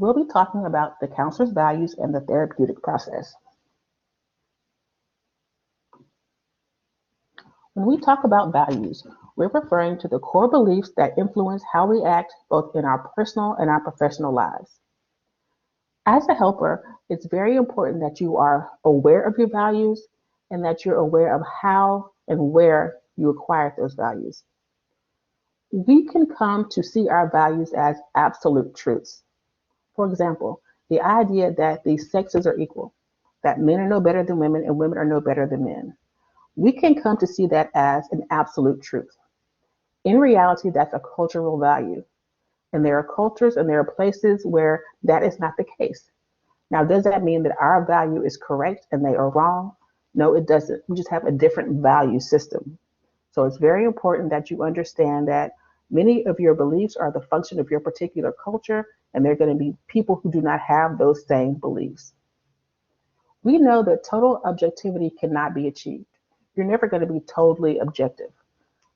We'll be talking about the counselor's values and the therapeutic process. When we talk about values, we're referring to the core beliefs that influence how we act both in our personal and our professional lives. As a helper, it's very important that you are aware of your values and that you're aware of how and where you acquire those values. We can come to see our values as absolute truths. For example, the idea that the sexes are equal, that men are no better than women and women are no better than men. We can come to see that as an absolute truth. In reality, that's a cultural value. And there are cultures and there are places where that is not the case. Now, does that mean that our value is correct and they are wrong? No, it doesn't. We just have a different value system. So it's very important that you understand that many of your beliefs are the function of your particular culture, and there are going to be people who do not have those same beliefs. We know that total objectivity cannot be achieved. You're never going to be totally objective,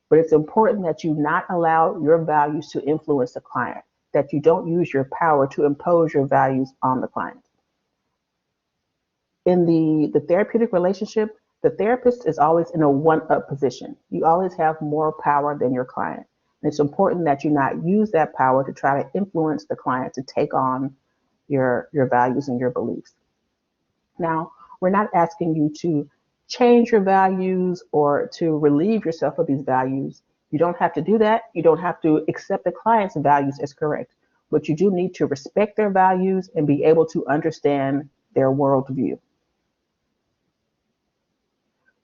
but it's important that you not allow your values to influence the client, that you don't use your power to impose your values on the client. In the therapeutic relationship, the therapist is always in a one-up position. You always have more power than your client. And it's important that you not use that power to try to influence the client to take on your values and your beliefs. Now, we're not asking you to change your values or to relieve yourself of these values. You don't have to do that. You don't have to accept the client's values as correct. But you do need to respect their values and be able to understand their worldview.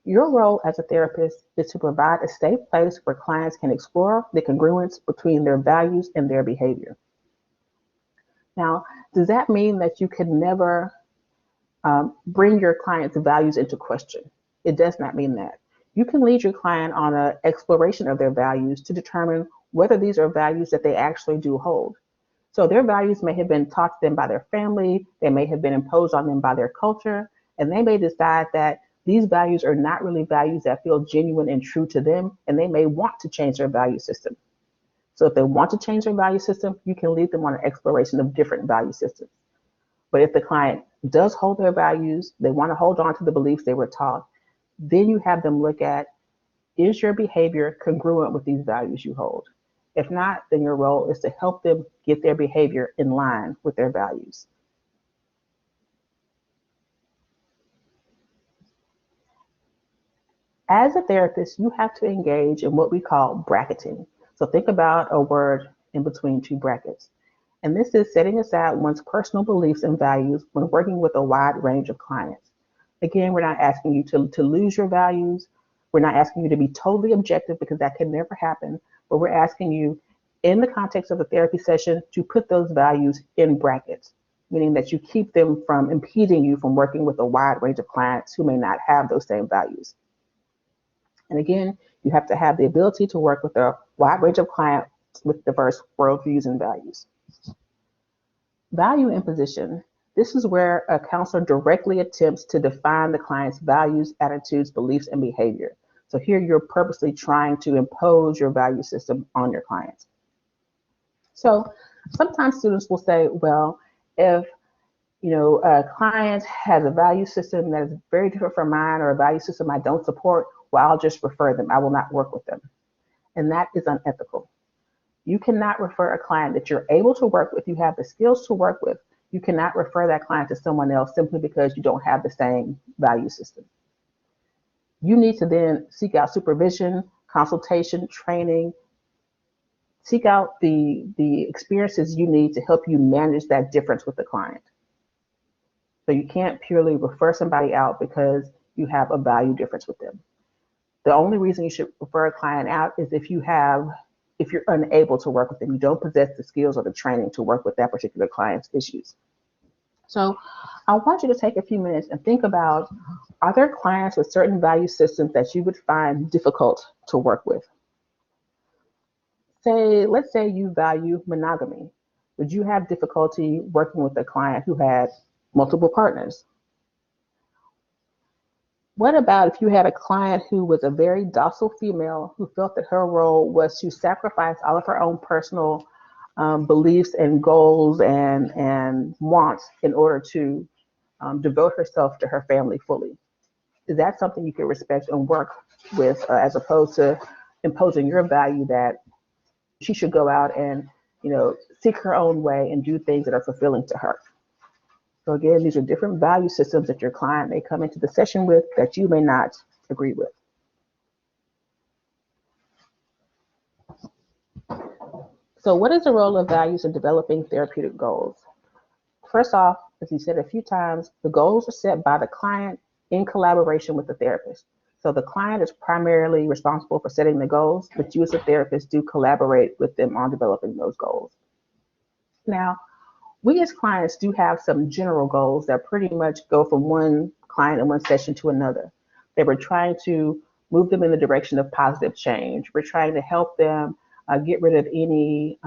Your role as a therapist is to provide a safe place where clients can explore the congruence between their values and their behavior. Now, does that mean that you can never bring your client's values into question? It does not mean that. You can lead your client on an exploration of their values to determine whether these are values that they actually do hold. So their values may have been taught to them by their family, they may have been imposed on them by their culture, and they may decide that these values are not really values that feel genuine and true to them, and they may want to change their value system. So if they want to change their value system, you can lead them on an exploration of different value systems. But if the client does hold their values, they want to hold on to the beliefs they were taught, then you have them look at, is your behavior congruent with these values you hold? If not, then your role is to help them get their behavior in line with their values. As a therapist, you have to engage in what we call bracketing. So think about a word in between two brackets. And this is setting aside one's personal beliefs and values when working with a wide range of clients. Again, we're not asking you to lose your values. We're not asking you to be totally objective because that can never happen. But we're asking you, in the context of a therapy session, to put those values in brackets, meaning that you keep them from impeding you from working with a wide range of clients who may not have those same values. And again, you have to have the ability to work with a wide range of clients with diverse worldviews and values. Value imposition. This is where a counselor directly attempts to define the client's values, attitudes, beliefs, and behavior. So here you're purposely trying to impose your value system on your clients. So sometimes students will say, well, if a client has a value system that is very different from mine or a value system I don't support, well, I'll just refer them. I will not work with them. And that is unethical. You cannot refer a client that you're able to work with, you have the skills to work with. You cannot refer that client to someone else simply because you don't have the same value system. You need to then seek out supervision, consultation, training, seek out the experiences you need to help you manage that difference with the client. So you can't purely refer somebody out because you have a value difference with them. The only reason you should refer a client out is if you're unable to work with them, you don't possess the skills or the training to work with that particular client's issues. So I want you to take a few minutes and think about, are there clients with certain value systems that you would find difficult to work with? Let's say you value monogamy. Would you have difficulty working with a client who had multiple partners? What about if you had a client who was a very docile female who felt that her role was to sacrifice all of her own personal beliefs and goals and wants in order to devote herself to her family fully. Is that something you can respect and work with, as opposed to imposing your value that she should go out and, seek her own way and do things that are fulfilling to her? So again, these are different value systems that your client may come into the session with that you may not agree with. So what is the role of values in developing therapeutic goals? First off, as you said a few times, the goals are set by the client in collaboration with the therapist. So the client is primarily responsible for setting the goals, but you as a therapist do collaborate with them on developing those goals. Now, we as clients do have some general goals that pretty much go from one client in one session to another. That we're trying to move them in the direction of positive change. We're trying to help them get rid of any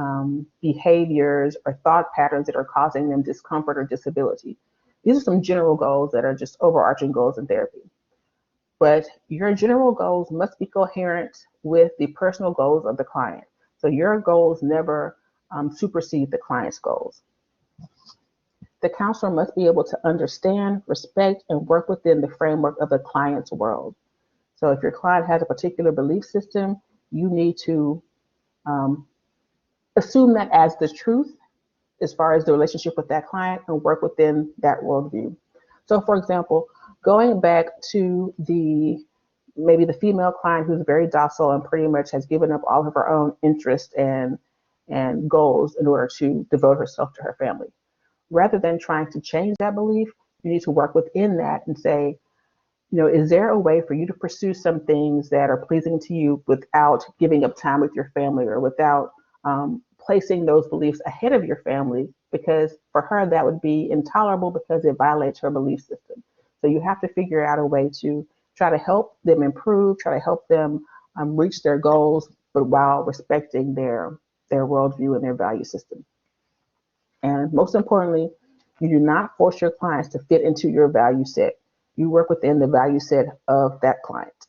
behaviors or thought patterns that are causing them discomfort or disability. These are some general goals that are just overarching goals in therapy. But your general goals must be coherent with the personal goals of the client. So your goals never supersede the client's goals. The counselor must be able to understand, respect, and work within the framework of the client's world. So if your client has a particular belief system, you need to assume that as the truth as far as the relationship with that client and work within that worldview. So for example, going back to maybe the female client who's very docile and pretty much has given up all of her own interests and goals in order to devote herself to her family. Rather than trying to change that belief, you need to work within that and say, is there a way for you to pursue some things that are pleasing to you without giving up time with your family or without placing those beliefs ahead of your family? Because for her, that would be intolerable because it violates her belief system. So you have to figure out a way to try to help them improve, try to help them reach their goals, but while respecting their worldview and their value system. And most importantly, you do not force your clients to fit into your value set. You work within the value set of that client.